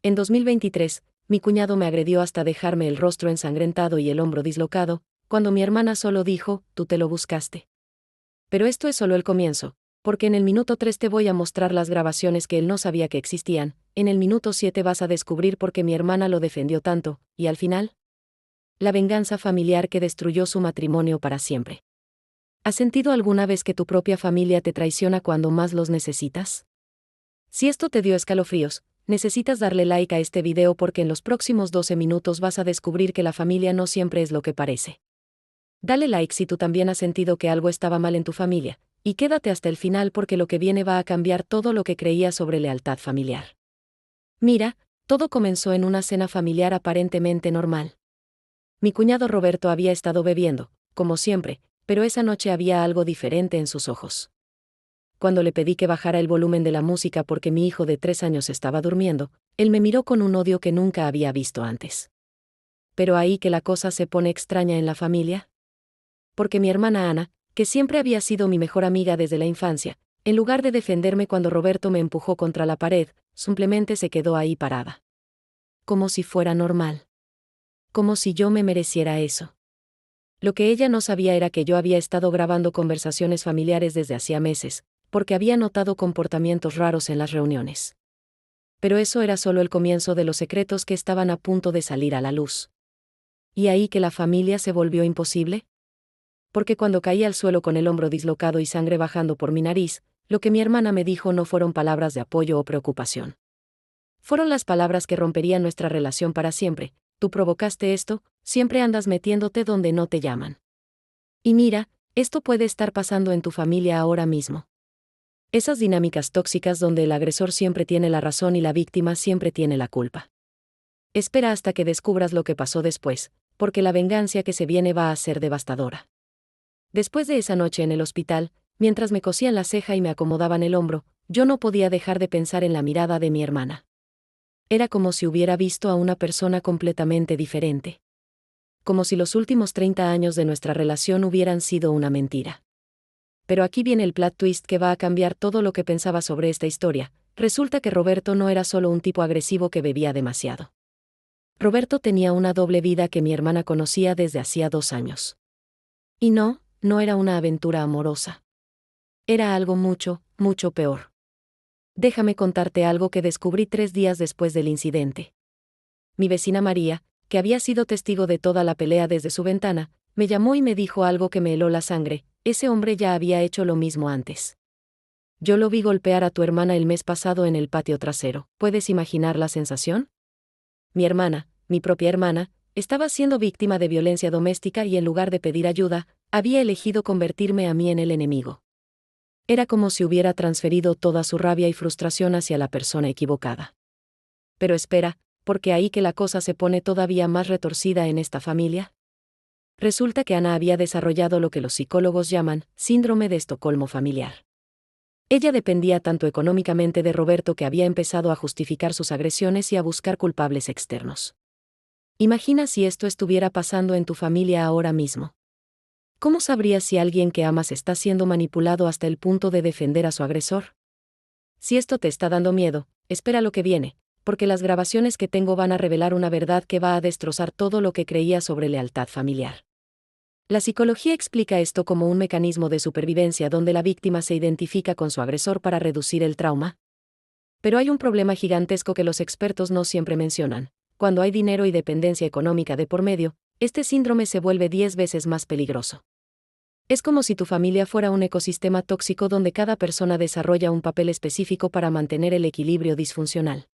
En 2023, mi cuñado me agredió hasta dejarme el rostro ensangrentado y el hombro dislocado, cuando mi hermana solo dijo, tú te lo buscaste. Pero esto es solo el comienzo, porque en el minuto 3 te voy a mostrar las grabaciones que él no sabía que existían, en el minuto 7 vas a descubrir por qué mi hermana lo defendió tanto, y al final, la venganza familiar que destruyó su matrimonio para siempre. ¿Has sentido alguna vez que tu propia familia te traiciona cuando más los necesitas? Si esto te dio escalofríos, necesitas darle like a este video porque en los próximos 12 minutos vas a descubrir que la familia no siempre es lo que parece. Dale like si tú también has sentido que algo estaba mal en tu familia, y quédate hasta el final porque lo que viene va a cambiar todo lo que creías sobre lealtad familiar. Mira, todo comenzó en una cena familiar aparentemente normal. Mi cuñado Roberto había estado bebiendo, como siempre, pero esa noche había algo diferente en sus ojos. Cuando le pedí que bajara el volumen de la música porque mi hijo de 3 años estaba durmiendo, él me miró con un odio que nunca había visto antes. Pero ahí que la cosa se pone extraña en la familia. Porque mi hermana Ana, que siempre había sido mi mejor amiga desde la infancia, en lugar de defenderme cuando Roberto me empujó contra la pared, simplemente se quedó ahí parada. Como si fuera normal. Como si yo me mereciera eso. Lo que ella no sabía era que yo había estado grabando conversaciones familiares desde hacía meses, porque había notado comportamientos raros en las reuniones. Pero eso era solo el comienzo de los secretos que estaban a punto de salir a la luz. ¿Y ahí que la familia se volvió imposible? Porque cuando caí al suelo con el hombro dislocado y sangre bajando por mi nariz, lo que mi hermana me dijo no fueron palabras de apoyo o preocupación. Fueron las palabras que romperían nuestra relación para siempre. Tú provocaste esto, siempre andas metiéndote donde no te llaman. Y mira, esto puede estar pasando en tu familia ahora mismo. Esas dinámicas tóxicas donde el agresor siempre tiene la razón y la víctima siempre tiene la culpa. Espera hasta que descubras lo que pasó después, porque la venganza que se viene va a ser devastadora. Después de esa noche en el hospital, mientras me cosían la ceja y me acomodaban el hombro, yo no podía dejar de pensar en la mirada de mi hermana. Era como si hubiera visto a una persona completamente diferente. Como si los últimos 30 años de nuestra relación hubieran sido una mentira. Pero aquí viene el plot twist que va a cambiar todo lo que pensaba sobre esta historia. Resulta que Roberto no era solo un tipo agresivo que bebía demasiado. Roberto tenía una doble vida que mi hermana conocía desde hacía 2 años. Y no era una aventura amorosa. Era algo mucho, mucho peor. Déjame contarte algo que descubrí 3 días después del incidente. Mi vecina María, que había sido testigo de toda la pelea desde su ventana, me llamó y me dijo algo que me heló la sangre. Ese hombre ya había hecho lo mismo antes. Yo lo vi golpear a tu hermana el mes pasado en el patio trasero. ¿Puedes imaginar la sensación? Mi hermana, mi propia hermana, estaba siendo víctima de violencia doméstica y en lugar de pedir ayuda, había elegido convertirme a mí en el enemigo. Era como si hubiera transferido toda su rabia y frustración hacia la persona equivocada. Pero espera, porque ahí que la cosa se pone todavía más retorcida en esta familia. Resulta que Ana había desarrollado lo que los psicólogos llaman síndrome de Estocolmo familiar. Ella dependía tanto económicamente de Roberto que había empezado a justificar sus agresiones y a buscar culpables externos. Imagina si esto estuviera pasando en tu familia ahora mismo. ¿Cómo sabrías si alguien que amas está siendo manipulado hasta el punto de defender a su agresor? Si esto te está dando miedo, espera lo que viene, porque las grabaciones que tengo van a revelar una verdad que va a destrozar todo lo que creías sobre lealtad familiar. La psicología explica esto como un mecanismo de supervivencia donde la víctima se identifica con su agresor para reducir el trauma. Pero hay un problema gigantesco que los expertos no siempre mencionan. Cuando hay dinero y dependencia económica de por medio, este síndrome se vuelve 10 veces más peligroso. Es como si tu familia fuera un ecosistema tóxico donde cada persona desarrolla un papel específico para mantener el equilibrio disfuncional.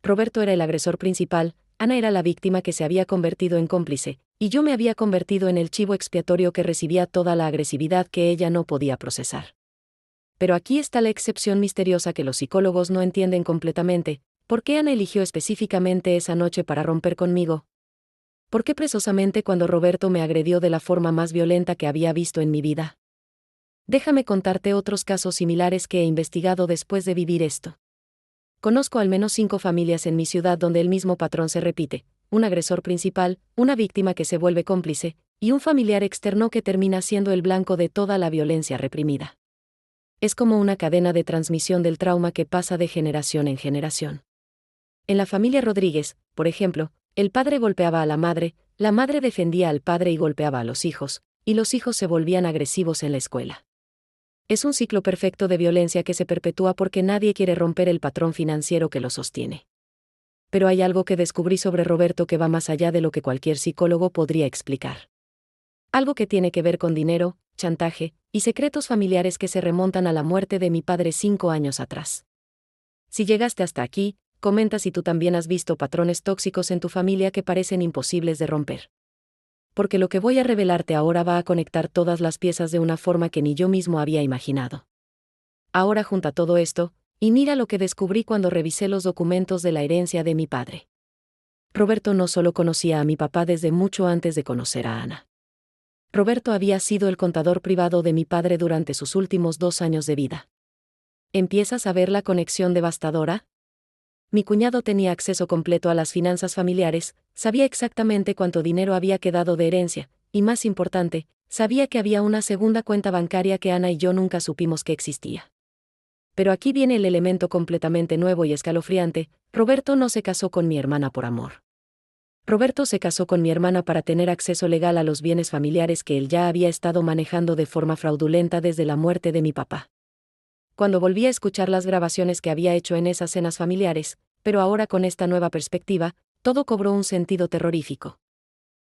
Roberto era el agresor principal, Ana era la víctima que se había convertido en cómplice, y yo me había convertido en el chivo expiatorio que recibía toda la agresividad que ella no podía procesar. Pero aquí está la excepción misteriosa que los psicólogos no entienden completamente. ¿Por qué Ana eligió específicamente esa noche para romper conmigo? ¿Por qué precisamente cuando Roberto me agredió de la forma más violenta que había visto en mi vida? Déjame contarte otros casos similares que he investigado después de vivir esto. Conozco al menos 5 familias en mi ciudad donde el mismo patrón se repite: un agresor principal, una víctima que se vuelve cómplice, y un familiar externo que termina siendo el blanco de toda la violencia reprimida. Es como una cadena de transmisión del trauma que pasa de generación en generación. En la familia Rodríguez, por ejemplo, el padre golpeaba a la madre defendía al padre y golpeaba a y los hijos se volvían agresivos en la escuela. Es un ciclo perfecto de violencia que se perpetúa porque nadie quiere romper el patrón financiero que lo sostiene. Pero hay algo que descubrí sobre Roberto que va más allá de lo que cualquier psicólogo podría explicar. Algo que tiene que ver con dinero, chantaje y secretos familiares que se remontan a la muerte de mi padre 5 años atrás. Si llegaste hasta aquí, comenta si tú también has visto patrones tóxicos en tu familia que parecen imposibles de romper. Porque lo que voy a revelarte ahora va a conectar todas las piezas de una forma que ni yo mismo había imaginado. Ahora junta todo esto, y mira lo que descubrí cuando revisé los documentos de la herencia de mi padre. Roberto no solo conocía a mi papá desde mucho antes de conocer a Ana. Roberto había sido el contador privado de mi padre durante sus últimos 2 años de vida. ¿Empiezas a ver la conexión devastadora? Mi cuñado tenía acceso completo a las finanzas familiares, sabía exactamente cuánto dinero había quedado de herencia, y más importante, sabía que había una segunda cuenta bancaria que Ana y yo nunca supimos que existía. Pero aquí viene el elemento completamente nuevo y escalofriante: Roberto no se casó con mi hermana por amor. Roberto se casó con mi hermana para tener acceso legal a los bienes familiares que él ya había estado manejando de forma fraudulenta desde la muerte de mi papá. Cuando volví a escuchar las grabaciones que había hecho en esas cenas familiares, pero ahora con esta nueva perspectiva, todo cobró un sentido terrorífico.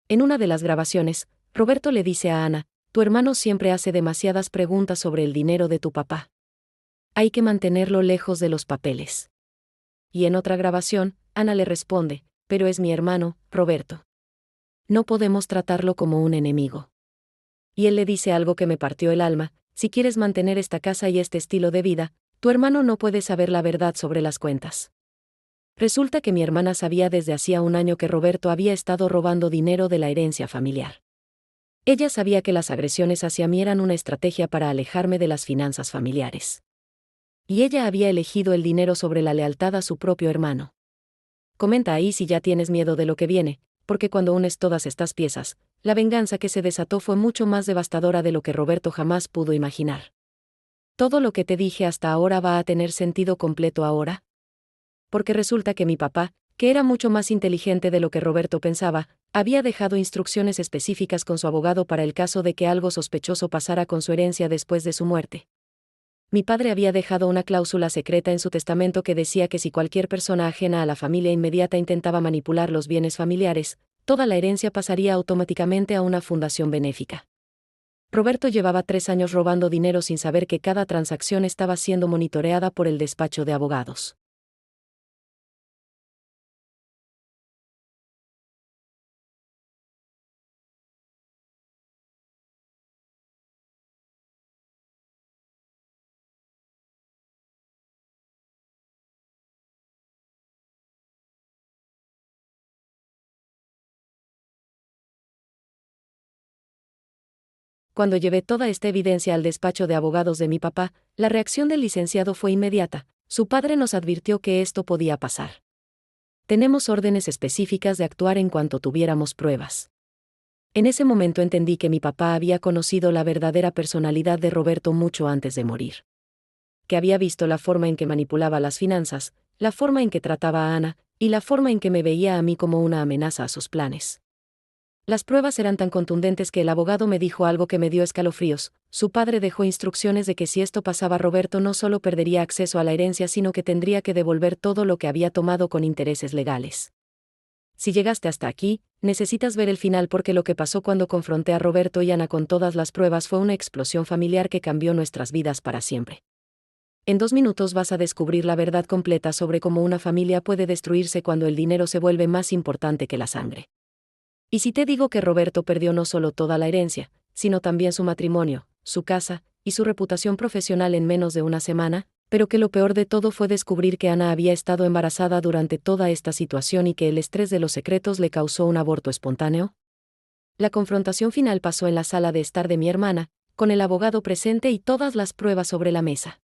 En una de las grabaciones, Roberto le dice a Ana: tu hermano siempre hace demasiadas preguntas sobre el dinero de tu papá. Hay que mantenerlo lejos de los papeles. Y en otra grabación, Ana le responde: pero es mi hermano, Roberto. No podemos tratarlo como un enemigo. Y él le dice algo que me partió el alma: si quieres mantener esta casa y este estilo de vida, tu hermano no puede saber la verdad sobre las cuentas. Resulta que mi hermana sabía desde hacía 1 año que Roberto había estado robando dinero de la herencia familiar. Ella sabía que las agresiones hacia mí eran una estrategia para alejarme de las finanzas familiares. Y ella había elegido el dinero sobre la lealtad a su propio hermano. Comenta ahí si ya tienes miedo de lo que viene, porque cuando unes todas estas piezas, la venganza que se desató fue mucho más devastadora de lo que Roberto jamás pudo imaginar. Todo lo que te dije hasta ahora va a tener sentido completo ahora. Porque resulta que mi papá, que era mucho más inteligente de lo que Roberto pensaba, había dejado instrucciones específicas con su abogado para el caso de que algo sospechoso pasara con su herencia después de su muerte. Mi padre había dejado una cláusula secreta en su testamento que decía que si cualquier persona ajena a la familia inmediata intentaba manipular los bienes familiares, toda la herencia pasaría automáticamente a una fundación benéfica. Roberto llevaba 3 años robando dinero sin saber que cada transacción estaba siendo monitoreada por el despacho de abogados. Cuando llevé toda esta evidencia al despacho de abogados de mi papá, la reacción del licenciado fue inmediata: su padre nos advirtió que esto podía pasar. Tenemos órdenes específicas de actuar en cuanto tuviéramos pruebas. En ese momento entendí que mi papá había conocido la verdadera personalidad de Roberto mucho antes de morir. Que había visto la forma en que manipulaba las finanzas, la forma en que trataba a Ana, y la forma en que me veía a mí como una amenaza a sus planes. Las pruebas eran tan contundentes que el abogado me dijo algo que me dio escalofríos: su padre dejó instrucciones de que si esto pasaba, Roberto no solo perdería acceso a la herencia, sino que tendría que devolver todo lo que había tomado con intereses legales. Si llegaste hasta aquí, necesitas ver el final, porque lo que pasó cuando confronté a Roberto y Ana con todas las pruebas fue una explosión familiar que cambió nuestras vidas para siempre. En 2 minutos vas a descubrir la verdad completa sobre cómo una familia puede destruirse cuando el dinero se vuelve más importante que la sangre. Y si te digo que Roberto perdió no solo toda la herencia, sino también su matrimonio, su casa y su reputación profesional en menos de 1 semana, pero que lo peor de todo fue descubrir que Ana había estado embarazada durante toda esta situación y que el estrés de los secretos le causó un aborto espontáneo? La confrontación final pasó en la sala de estar de mi hermana, con el abogado presente y todas las pruebas sobre la mesa.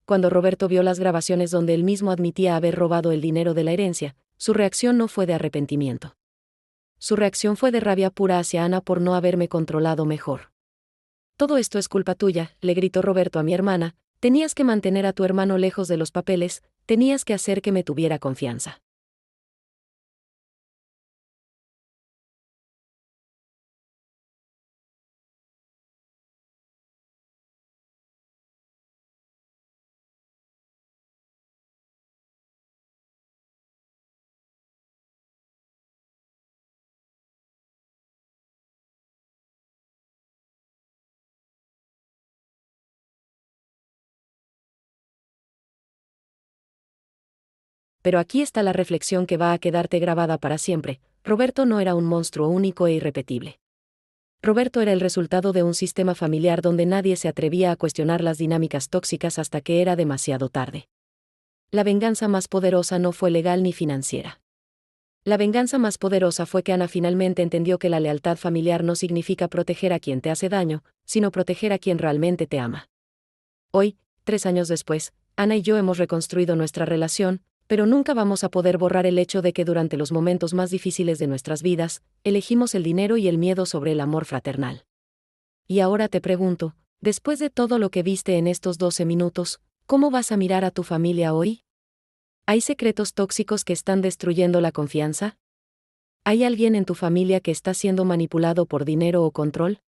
Cuando Roberto vio las grabaciones donde él mismo admitía haber robado el dinero de la herencia, su reacción no fue de arrepentimiento. Su reacción fue de rabia pura hacia Ana por no haberme controlado mejor. Todo esto es culpa tuya, le gritó Roberto a mi hermana: tenías que mantener a tu hermano lejos de los papeles, Tenías que hacer que me tuviera confianza. Pero aquí está la reflexión que va a quedarte grabada para siempre. Roberto no era un monstruo único e irrepetible. Roberto era el resultado de un sistema familiar donde nadie se atrevía a cuestionar las dinámicas tóxicas hasta que era demasiado tarde. La venganza más poderosa no fue legal ni financiera. La venganza más poderosa fue que Ana finalmente entendió que la lealtad familiar no significa proteger a quien te hace daño, sino proteger a quien realmente te ama. Hoy, 3 años después, Ana y yo hemos reconstruido nuestra relación, pero nunca vamos a poder borrar el hecho de que durante los momentos más difíciles de nuestras vidas, elegimos el dinero y el miedo sobre el amor fraternal. Y ahora te pregunto, después de todo lo que viste en estos 12 minutos, ¿cómo vas a mirar a tu familia hoy? ¿Hay secretos tóxicos que están destruyendo la confianza? ¿Hay alguien en tu familia que está siendo manipulado por dinero o control?